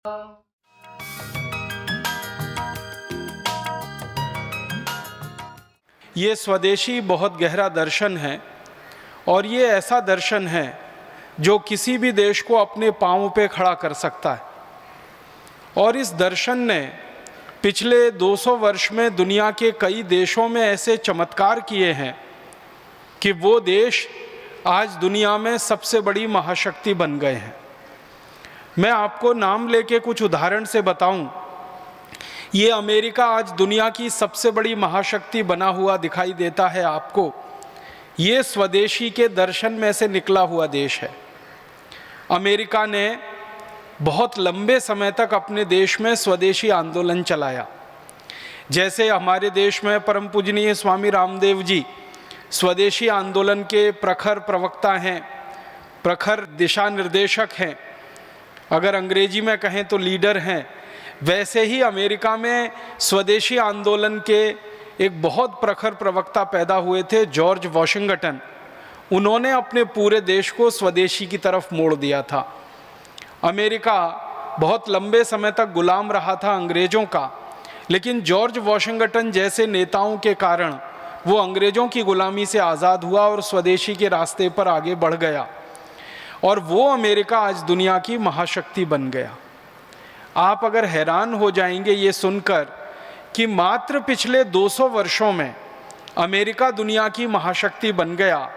ये स्वदेशी बहुत गहरा दर्शन है और ये ऐसा दर्शन है जो किसी भी देश को अपने पांव पे खड़ा कर सकता है। और इस दर्शन ने पिछले 200 वर्ष में दुनिया के कई देशों में ऐसे चमत्कार किए हैं कि वो देश आज दुनिया में सबसे बड़ी महाशक्ति बन गए हैं। मैं आपको नाम लेके कुछ उदाहरण से बताऊं, ये अमेरिका आज दुनिया की सबसे बड़ी महाशक्ति बना हुआ दिखाई देता है आपको। ये स्वदेशी के दर्शन में से निकला हुआ देश है। अमेरिका ने बहुत लंबे समय तक अपने देश में स्वदेशी आंदोलन चलाया। जैसे हमारे देश में परम पूजनीय स्वामी रामदेव जी स्वदेशी आंदोलन के प्रखर प्रवक्ता हैं, प्रखर दिशा निर्देशक हैं, अगर अंग्रेजी में कहें तो लीडर हैं। वैसे ही अमेरिका में स्वदेशी आंदोलन के एक बहुत प्रखर प्रवक्ता पैदा हुए थे, जॉर्ज वॉशिंगटन। उन्होंने अपने पूरे देश को स्वदेशी की तरफ मोड़ दिया था। अमेरिका बहुत लंबे समय तक गुलाम रहा था अंग्रेज़ों का, लेकिन जॉर्ज वॉशिंगटन जैसे नेताओं के कारण वो अंग्रेज़ों की गुलामी से आज़ाद हुआ और स्वदेशी के रास्ते पर आगे बढ़ गया, और वो अमेरिका आज दुनिया की महाशक्ति बन गया। आप अगर हैरान हो जाएंगे ये सुनकर कि मात्र पिछले 200 वर्षों में अमेरिका दुनिया की महाशक्ति बन गया।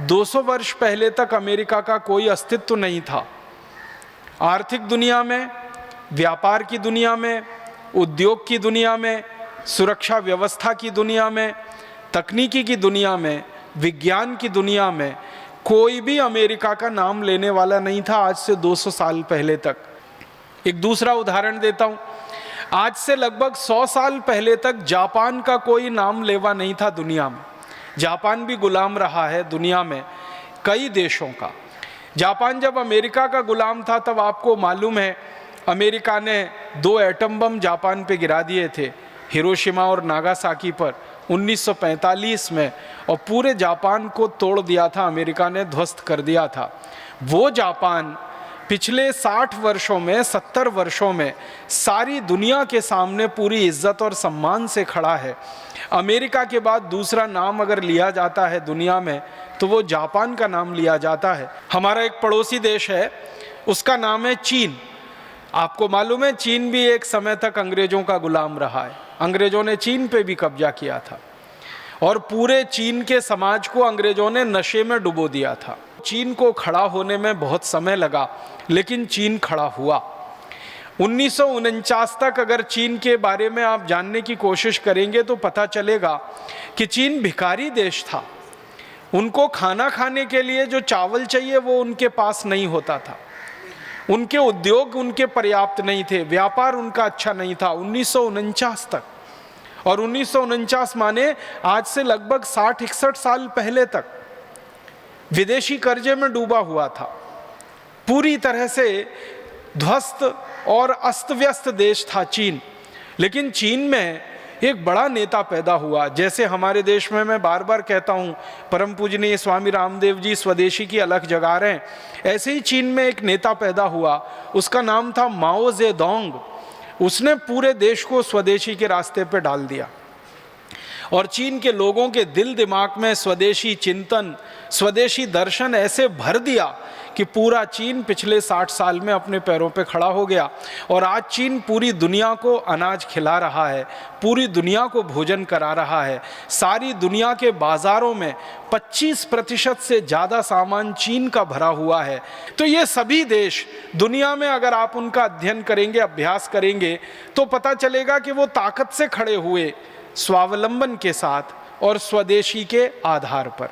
200 वर्ष पहले तक अमेरिका का कोई अस्तित्व नहीं था। आर्थिक दुनिया में, व्यापार की दुनिया में, उद्योग की दुनिया में, सुरक्षा व्यवस्था की दुनिया में, तकनीकी की दुनिया में, विज्ञान की दुनिया में कोई भी अमेरिका का नाम लेने वाला नहीं था आज से 200 साल पहले तक। एक दूसरा उदाहरण देता हूँ, आज से लगभग 100 साल पहले तक जापान का कोई नाम लेवा नहीं था दुनिया में। जापान भी गुलाम रहा है दुनिया में कई देशों का। जापान जब अमेरिका का गुलाम था तब आपको मालूम है अमेरिका ने 2 एटम बम जापान पे गिरा दिए थे, हिरोशिमा और नागासाकी पर 1945 में, और पूरे जापान को तोड़ दिया था अमेरिका ने, ध्वस्त कर दिया था। वो जापान पिछले 60 वर्षों में, 70 वर्षों में सारी दुनिया के सामने पूरी इज्जत और सम्मान से खड़ा है। अमेरिका के बाद दूसरा नाम अगर लिया जाता है दुनिया में तो वो जापान का नाम लिया जाता है। हमारा एक पड़ोसी देश है, उसका नाम है चीन। आपको मालूम है चीन भी एक समय तक अंग्रेजों का गुलाम रहा है। अंग्रेजों ने चीन पे भी कब्जा किया था और पूरे चीन के समाज को अंग्रेजों ने नशे में डुबो दिया था। चीन को खड़ा होने में बहुत समय लगा, लेकिन चीन खड़ा हुआ। 1949 तक अगर चीन के बारे में आप जानने की कोशिश करेंगे तो पता चलेगा कि चीन भिखारी देश था। उनको खाना खाने के लिए जो चावल चाहिए वो उनके पास नहीं होता था। उनके उद्योग उनके पर्याप्त नहीं थे, व्यापार उनका अच्छा नहीं था 1949 तक। और 1949 माने आज से लगभग 60-61 साल पहले तक विदेशी कर्जे में डूबा हुआ था। पूरी तरह से ध्वस्त और अस्त व्यस्त देश था चीन। लेकिन चीन में एक बड़ा नेता पैदा हुआ। जैसे हमारे देश में मैं बार बार कहता हूँ परम पूजनीय स्वामी रामदेव जी स्वदेशी की अलख जगा रहे हैं, ऐसे ही चीन में एक नेता पैदा हुआ, उसका नाम था माओ जेडोंग। उसने पूरे देश को स्वदेशी के रास्ते पे डाल दिया और चीन के लोगों के दिल दिमाग में स्वदेशी चिंतन, स्वदेशी दर्शन ऐसे भर दिया कि पूरा चीन पिछले 60 साल में अपने पैरों पे खड़ा हो गया। और आज चीन पूरी दुनिया को अनाज खिला रहा है, पूरी दुनिया को भोजन करा रहा है। सारी दुनिया के बाज़ारों में 25% से ज़्यादा सामान चीन का भरा हुआ है। तो ये सभी देश दुनिया में अगर आप उनका अध्ययन करेंगे, अभ्यास करेंगे तो पता चलेगा कि वो ताकत से खड़े हुए, स्वावलंबन के साथ और स्वदेशी के आधार पर।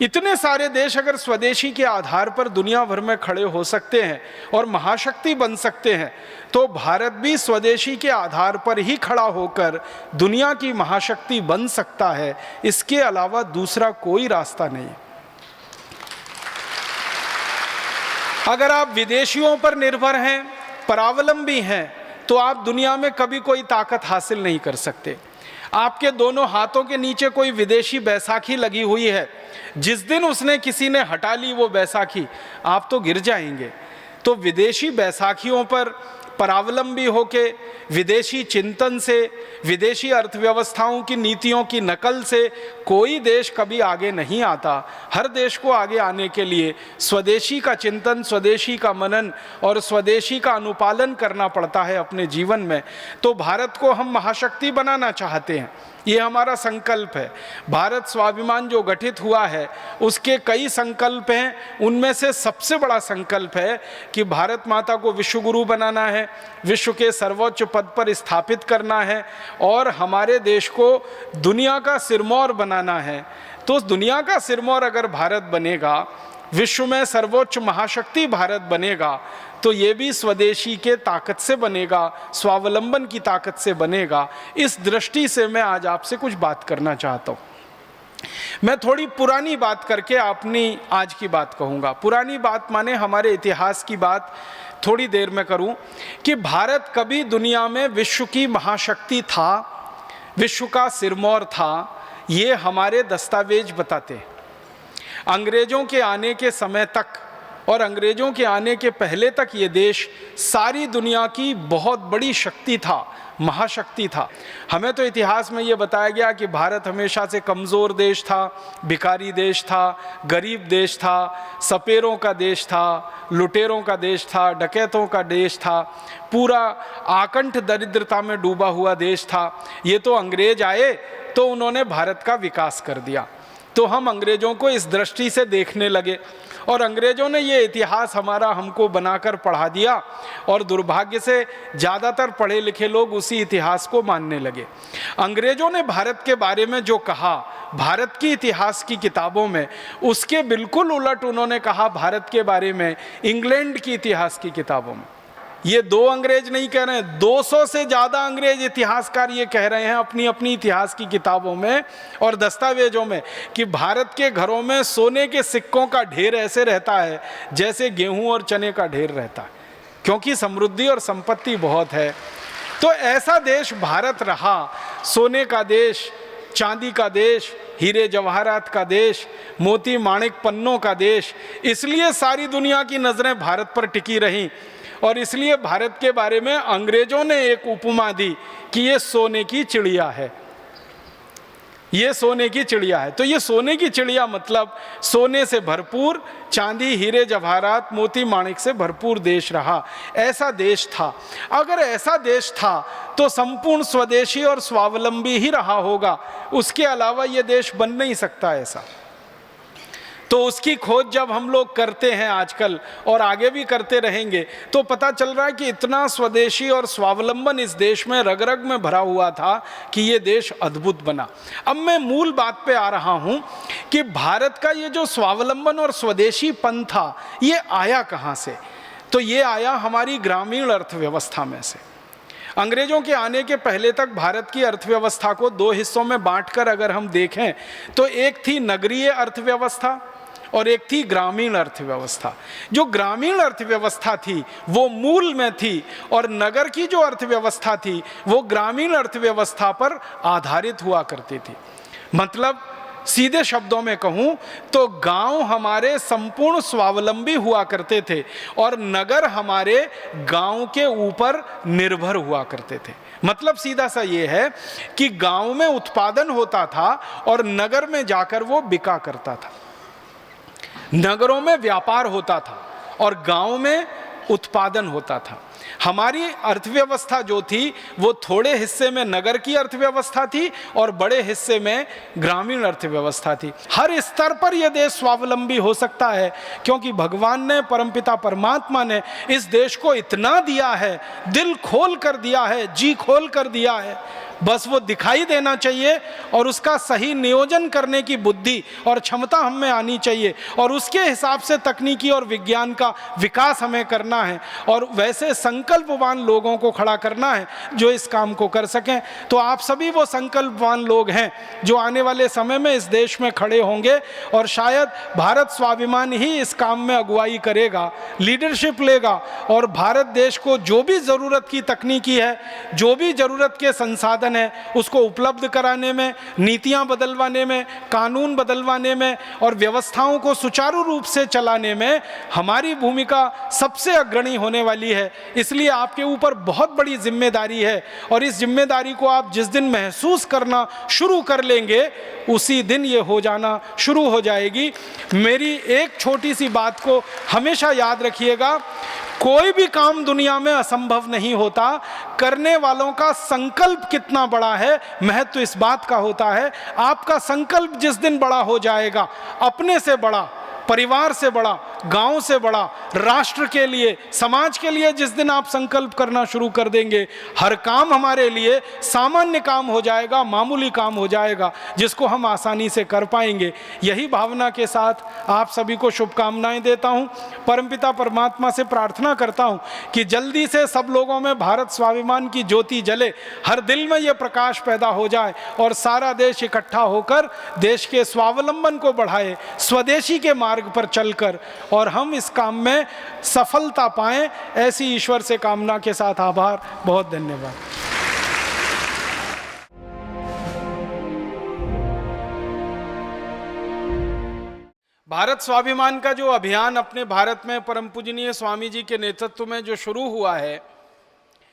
इतने सारे देश अगर स्वदेशी के आधार पर दुनिया भर में खड़े हो सकते हैं और महाशक्ति बन सकते हैं, तो भारत भी स्वदेशी के आधार पर ही खड़ा होकर दुनिया की महाशक्ति बन सकता है। इसके अलावा दूसरा कोई रास्ता नहीं। अगर आप विदेशियों पर निर्भर हैं, परावलंबी हैं, तो आप दुनिया में कभी कोई ताकत हासिल नहीं कर सकते। आपके दोनों हाथों के नीचे कोई विदेशी बैसाखी लगी हुई है, जिस दिन उसने किसी ने हटा ली वो बैसाखी, आप तो गिर जाएंगे। तो विदेशी बैसाखियों पर परावलंबी होके, विदेशी चिंतन से, विदेशी अर्थव्यवस्थाओं की नीतियों की नकल से कोई देश कभी आगे नहीं आता। हर देश को आगे आने के लिए स्वदेशी का चिंतन, स्वदेशी का मनन और स्वदेशी का अनुपालन करना पड़ता है अपने जीवन में। तो भारत को हम महाशक्ति बनाना चाहते हैं, ये हमारा संकल्प है। भारत स्वाभिमान जो गठित हुआ है उसके कई संकल्प हैं, उनमें से सबसे बड़ा संकल्प है कि भारत माता को विश्व गुरु बनाना है, विश्व के सर्वोच्च पद पर स्थापित करना है और हमारे देश को दुनिया का सिरमौर बनाना है। तो दुनिया का सिरमौर अगर भारत बनेगा, विश्व में सर्वोच्च महाशक्ति भारत बनेगा, तो ये भी स्वदेशी के ताकत से बनेगा, स्वावलंबन की ताकत से बनेगा। इस दृष्टि से मैं आज आपसे कुछ बात करना चाहता हूँ। मैं थोड़ी पुरानी बात करके अपनी आज की बात कहूँगा। पुरानी बात माने हमारे इतिहास की बात थोड़ी देर में करूँ कि भारत कभी दुनिया में विश्व की महाशक्ति था, विश्व का सिरमौर था, ये हमारे दस्तावेज बताते हैं। अंग्रेजों के आने के समय तक और अंग्रेजों के आने के पहले तक ये देश सारी दुनिया की बहुत बड़ी शक्ति था, महाशक्ति था। हमें तो इतिहास में ये बताया गया कि भारत हमेशा से कमज़ोर देश था, भिखारी देश था, गरीब देश था, सपेरों का देश था, लुटेरों का देश था, डकैतों का देश था, पूरा आकंठ दरिद्रता में डूबा हुआ देश था। ये तो अंग्रेज आए तो उन्होंने भारत का विकास कर दिया। तो हम अंग्रेजों को इस दृष्टि से देखने लगे और अंग्रेजों ने ये इतिहास हमारा हमको बनाकर पढ़ा दिया और दुर्भाग्य से ज़्यादातर पढ़े लिखे लोग उसी इतिहास को मानने लगे। अंग्रेजों ने भारत के बारे में जो कहा भारत की इतिहास की किताबों में, उसके बिल्कुल उलट उन्होंने कहा भारत के बारे में इंग्लैंड की इतिहास की किताबों में। ये दो अंग्रेज नहीं कह रहे हैं, 200 से ज़्यादा अंग्रेज इतिहासकार ये कह रहे हैं अपनी अपनी इतिहास की किताबों में और दस्तावेजों में कि भारत के घरों में सोने के सिक्कों का ढेर ऐसे रहता है जैसे गेहूं और चने का ढेर रहता है, क्योंकि समृद्धि और संपत्ति बहुत है। तो ऐसा देश भारत रहा, सोने का देश, चांदी का देश, हीरे जवाहरात का देश, मोती माणिक पन्नों का देश। इसलिए सारी दुनिया की नज़रें भारत पर टिकी रहीं और इसलिए भारत के बारे में अंग्रेजों ने एक उपमा दी कि ये सोने की चिड़िया है, ये सोने की चिड़िया है। तो ये सोने की चिड़िया मतलब सोने से भरपूर, चांदी हीरे जवाहरात मोती माणिक से भरपूर देश रहा, ऐसा देश था। अगर ऐसा देश था तो संपूर्ण स्वदेशी और स्वावलंबी ही रहा होगा, उसके अलावा ये देश बन नहीं सकता ऐसा। तो उसकी खोज जब हम लोग करते हैं आजकल और आगे भी करते रहेंगे तो पता चल रहा है कि इतना स्वदेशी और स्वावलंबन इस देश में रग रग में भरा हुआ था कि ये देश अद्भुत बना। अब मैं मूल बात पे आ रहा हूँ कि भारत का ये जो स्वावलंबन और स्वदेशीपन था ये आया कहाँ से? तो ये आया हमारी ग्रामीण अर्थव्यवस्था में से। अंग्रेजों के आने के पहले तक भारत की अर्थव्यवस्था को दो हिस्सों में बांटकर अगर हम देखें तो एक थी नगरीय अर्थव्यवस्था और एक थी ग्रामीण अर्थव्यवस्था। जो ग्रामीण अर्थव्यवस्था थी वो मूल में थी और नगर की जो अर्थव्यवस्था थी वो ग्रामीण अर्थव्यवस्था पर आधारित हुआ करती थी। मतलब सीधे शब्दों में कहूं तो गांव हमारे संपूर्ण स्वावलंबी हुआ करते थे और नगर हमारे गांव के ऊपर निर्भर हुआ करते थे। मतलब सीधा सा ये है कि गांव में उत्पादन होता था और नगर में जाकर वो बिका करता था। नगरों में व्यापार होता था और गांव में उत्पादन होता था। हमारी अर्थव्यवस्था जो थी वो थोड़े हिस्से में नगर की अर्थव्यवस्था थी और बड़े हिस्से में ग्रामीण अर्थव्यवस्था थी। हर स्तर पर यह देश स्वावलंबी हो सकता है क्योंकि भगवान ने, परमपिता परमात्मा ने इस देश को इतना दिया है, दिल खोल कर दिया है, जी खोल कर दिया है, बस वो दिखाई देना चाहिए और उसका सही नियोजन करने की बुद्धि और क्षमता हम में आनी चाहिए और उसके हिसाब से तकनीकी और विज्ञान का विकास हमें करना है और वैसे संकल्पवान लोगों को खड़ा करना है जो इस काम को कर सकें। तो आप सभी वो संकल्पवान लोग हैं जो आने वाले समय में इस देश में खड़े होंगे और शायद भारत स्वाभिमान ही इस काम में अगुवाई करेगा, लीडरशिप लेगा और भारत देश को जो भी ज़रूरत की तकनीकी है, जो भी ज़रूरत के संसाधन संसाधन है उसको उपलब्ध कराने में, नीतियां बदलवाने में, कानून बदलवाने में और व्यवस्थाओं को सुचारू रूप से चलाने में हमारी भूमिका सबसे अग्रणी होने वाली है। इसलिए आपके ऊपर बहुत बड़ी जिम्मेदारी है और इस जिम्मेदारी को आप जिस दिन महसूस करना शुरू कर लेंगे उसी दिन ये हो जाना शुरू हो जाएगी। मेरी एक छोटी सी बात को हमेशा याद रखिएगा, कोई भी काम दुनिया में असंभव नहीं होता, करने वालों का संकल्प कितना बड़ा है महत्व इस बात का होता है। आपका संकल्प जिस दिन बड़ा हो जाएगा, अपने से बड़ा, परिवार से बड़ा, गांव से बड़ा, राष्ट्र के लिए, समाज के लिए जिस दिन आप संकल्प करना शुरू कर देंगे, हर काम हमारे लिए सामान्य काम हो जाएगा, मामूली काम हो जाएगा, जिसको हम आसानी से कर पाएंगे। यही भावना के साथ आप सभी को शुभकामनाएं देता हूं। परमपिता परमात्मा से प्रार्थना करता हूं कि जल्दी से सब लोगों में भारत स्वाभिमान की ज्योति जले, हर दिल में यह प्रकाश पैदा हो जाए और सारा देश इकट्ठा होकर देश के स्वावलंबन को बढ़ाए, स्वदेशी के मार्ग पर चलकर, और हम इस काम में सफलता पाएं, ऐसी ईश्वर से कामना के साथ आभार। बहुत धन्यवाद। भारत स्वाभिमान का जो अभियान अपने भारत में परम पूजनीय स्वामी जी के नेतृत्व में जो शुरू हुआ है,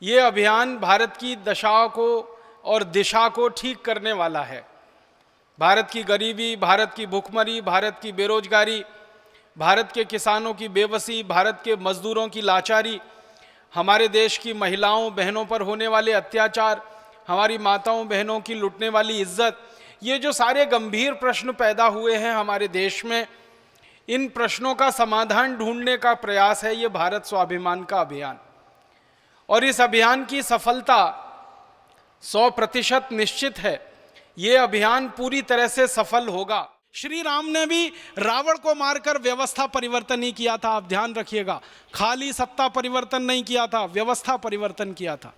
ये अभियान भारत की दशा को और दिशा को ठीक करने वाला है। भारत की गरीबी, भारत की भुखमरी, भारत की बेरोजगारी, भारत के किसानों की बेबसी, भारत के मजदूरों की लाचारी, हमारे देश की महिलाओं बहनों पर होने वाले अत्याचार, हमारी माताओं बहनों की लुटने वाली इज्जत, ये जो सारे गंभीर प्रश्न पैदा हुए हैं हमारे देश में, इन प्रश्नों का समाधान ढूंढने का प्रयास है ये भारत स्वाभिमान का अभियान। और इस अभियान की सफलता 100% निश्चित है। ये अभियान पूरी तरह से सफल होगा। श्री राम ने भी रावण को मारकर व्यवस्था परिवर्तन ही किया था, आप ध्यान रखिएगा। खाली सत्ता परिवर्तन नहीं किया था, व्यवस्था परिवर्तन किया था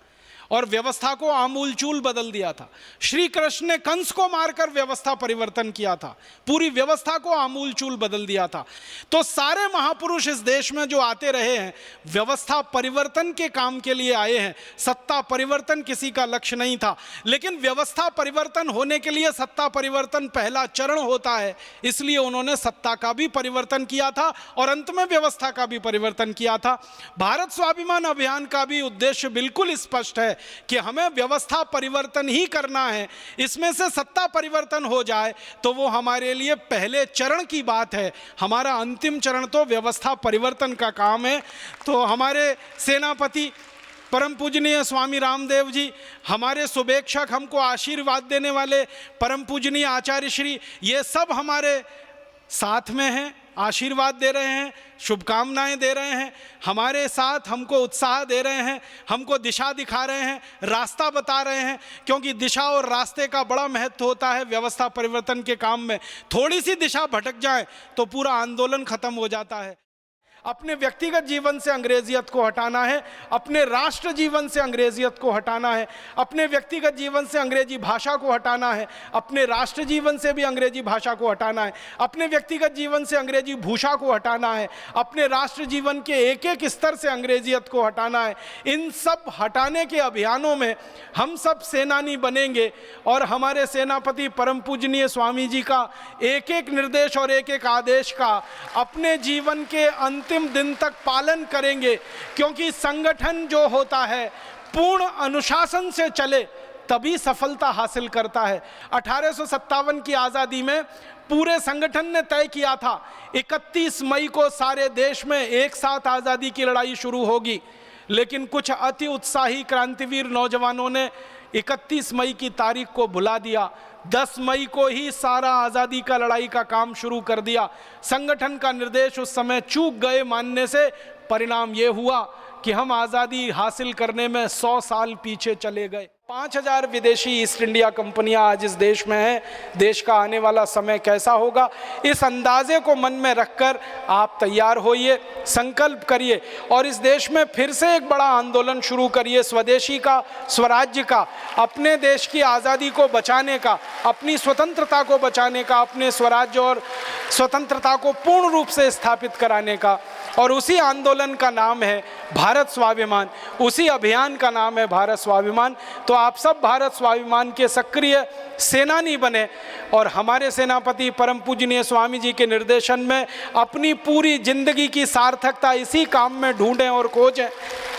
और व्यवस्था को आमूलचूल बदल दिया था। श्री कृष्ण ने कंस को मारकर व्यवस्था परिवर्तन किया था, पूरी व्यवस्था को आमूलचूल बदल दिया था। तो सारे महापुरुष इस देश में जो आते रहे हैं, व्यवस्था परिवर्तन के काम के लिए आए हैं। सत्ता परिवर्तन किसी का लक्ष्य नहीं था, लेकिन व्यवस्था परिवर्तन होने के लिए सत्ता परिवर्तन पहला चरण होता है, इसलिए उन्होंने सत्ता का भी परिवर्तन किया था और अंत में व्यवस्था का भी परिवर्तन किया था। भारत स्वाभिमान अभियान का भी उद्देश्य बिल्कुल स्पष्ट है कि हमें व्यवस्था परिवर्तन ही करना है। इसमें से सत्ता परिवर्तन हो जाए तो वो हमारे लिए पहले चरण की बात है, हमारा अंतिम चरण तो व्यवस्था परिवर्तन का काम है। तो हमारे सेनापति परम पूजनीय स्वामी रामदेव जी, हमारे शुभेच्छक, हमको आशीर्वाद देने वाले परम पूजनीय आचार्य श्री, ये सब हमारे साथ में हैं, आशीर्वाद दे रहे हैं, शुभकामनाएं दे रहे हैं, हमारे साथ हमको उत्साह दे रहे हैं, हमको दिशा दिखा रहे हैं, रास्ता बता रहे हैं। क्योंकि दिशा और रास्ते का बड़ा महत्व होता है व्यवस्था परिवर्तन के काम में। थोड़ी सी दिशा भटक जाए तो पूरा आंदोलन खत्म हो जाता है। अपने व्यक्तिगत जीवन से अंग्रेजियत को हटाना है, अपने राष्ट्र जीवन से अंग्रेजियत को हटाना है, अपने व्यक्तिगत जीवन से अंग्रेजी भाषा को हटाना है, अपने राष्ट्र जीवन से भी अंग्रेजी भाषा को हटाना है, अपने व्यक्तिगत जीवन से अंग्रेजी भूषा को हटाना है, अपने राष्ट्र जीवन के एक एक स्तर से अंग्रेजियत को हटाना है। इन सब हटाने के अभियानों में हम सब सेनानी बनेंगे और हमारे सेनापति परम पूजनीय स्वामी जी का एक एक निर्देश और एक एक आदेश का अपने जीवन के अंतिम दिन तक पालन करेंगे। क्योंकि संगठन जो होता है पूर्ण अनुशासन से चले तभी सफलता हासिल करता है। 1857 की आज़ादी में पूरे संगठन ने तय किया था 31 मई को सारे देश में एक साथ आज़ादी की लड़ाई शुरू होगी, लेकिन कुछ अति उत्साही क्रांतिवीर नौजवानों ने 31 मई की तारीख को भुला दिया। 10 मई को ही सारा आज़ादी का लड़ाई का काम शुरू कर दिया। संगठन का निर्देश उस समय चूक गए मानने से परिणाम ये हुआ कि हम आज़ादी हासिल करने में 100 साल पीछे चले गए। 5000 विदेशी ईस्ट इंडिया कंपनियां आज इस देश में हैं। देश का आने वाला समय कैसा होगा, इस अंदाजे को मन में रखकर आप तैयार होइए, संकल्प करिए और इस देश में फिर से एक बड़ा आंदोलन शुरू करिए, स्वदेशी का, स्वराज्य का, अपने देश की आज़ादी को बचाने का, अपनी स्वतंत्रता को बचाने का, अपने स्वराज्य और स्वतंत्रता को पूर्ण रूप से स्थापित कराने का। और उसी आंदोलन का नाम है भारत स्वाभिमान, उसी अभियान का नाम है भारत स्वाभिमान। तो आप सब भारत स्वाभिमान के सक्रिय सेनानी बने और हमारे सेनापति परम पूजनीय स्वामी जी के निर्देशन में अपनी पूरी जिंदगी की सार्थकता इसी काम में ढूंढें और खोजें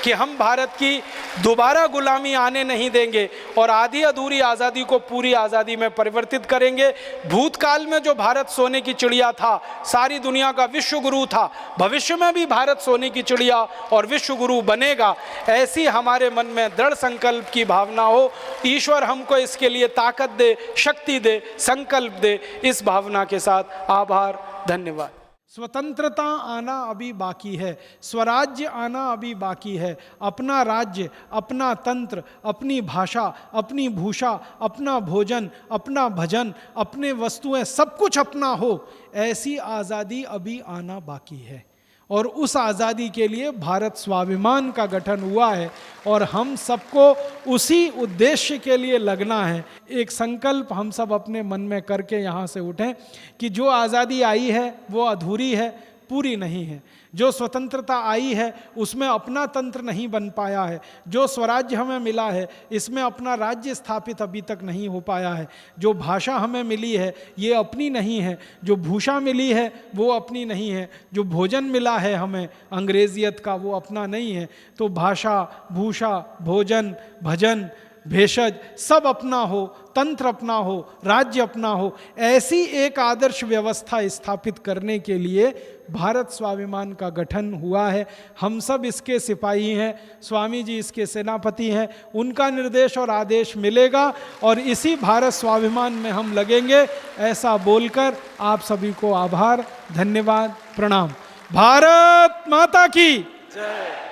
कि हम भारत की दोबारा गुलामी आने नहीं देंगे और आधी अधूरी आज़ादी को पूरी आज़ादी में परिवर्तित करेंगे। भूतकाल में जो भारत सोने की चिड़िया था, सारी दुनिया का विश्व गुरु था, भविष्य में भी भारत सोने की चिड़िया और विश्व गुरु बनेगा, ऐसी हमारे मन में दृढ़ संकल्प की भावना हो। ईश्वर हमको इसके लिए ताकत दे, शक्ति दे, संकल्प दे। इस भावना के साथ आभार, धन्यवाद। स्वतंत्रता आना अभी बाकी है, स्वराज्य आना अभी बाकी है। अपना राज्य, अपना तंत्र, अपनी भाषा, अपनी भूषा, अपना भोजन, अपना भजन, अपने वस्तुएं, सब कुछ अपना हो, ऐसी आज़ादी अभी आना बाकी है। और उस आज़ादी के लिए भारत स्वाभिमान का गठन हुआ है और हम सबको उसी उद्देश्य के लिए लगना है। एक संकल्प हम सब अपने मन में करके यहाँ से उठें कि जो आज़ादी आई है वो अधूरी है, पूरी नहीं है। जो स्वतंत्रता आई है उसमें अपना तंत्र नहीं बन पाया है। जो स्वराज्य हमें मिला है इसमें अपना राज्य स्थापित अभी तक नहीं हो पाया है। जो भाषा हमें मिली है ये अपनी नहीं है। जो भूषा मिली है वो अपनी नहीं है। जो भोजन मिला है हमें अंग्रेजियत का वो अपना नहीं है। तो भाषा, भूषा, भोजन, भजन, भेषज सब अपना हो, तंत्र अपना हो, राज्य अपना हो। ऐसी एक आदर्श व्यवस्था स्थापित करने के लिए भारत स्वाभिमान का गठन हुआ है। हम सब इसके सिपाही हैं, स्वामी जी इसके सेनापति हैं। उनका निर्देश और आदेश मिलेगा और इसी भारत स्वाभिमान में हम लगेंगे। ऐसा बोलकर आप सभी को आभार, धन्यवाद, प्रणाम। भारत माता की जय।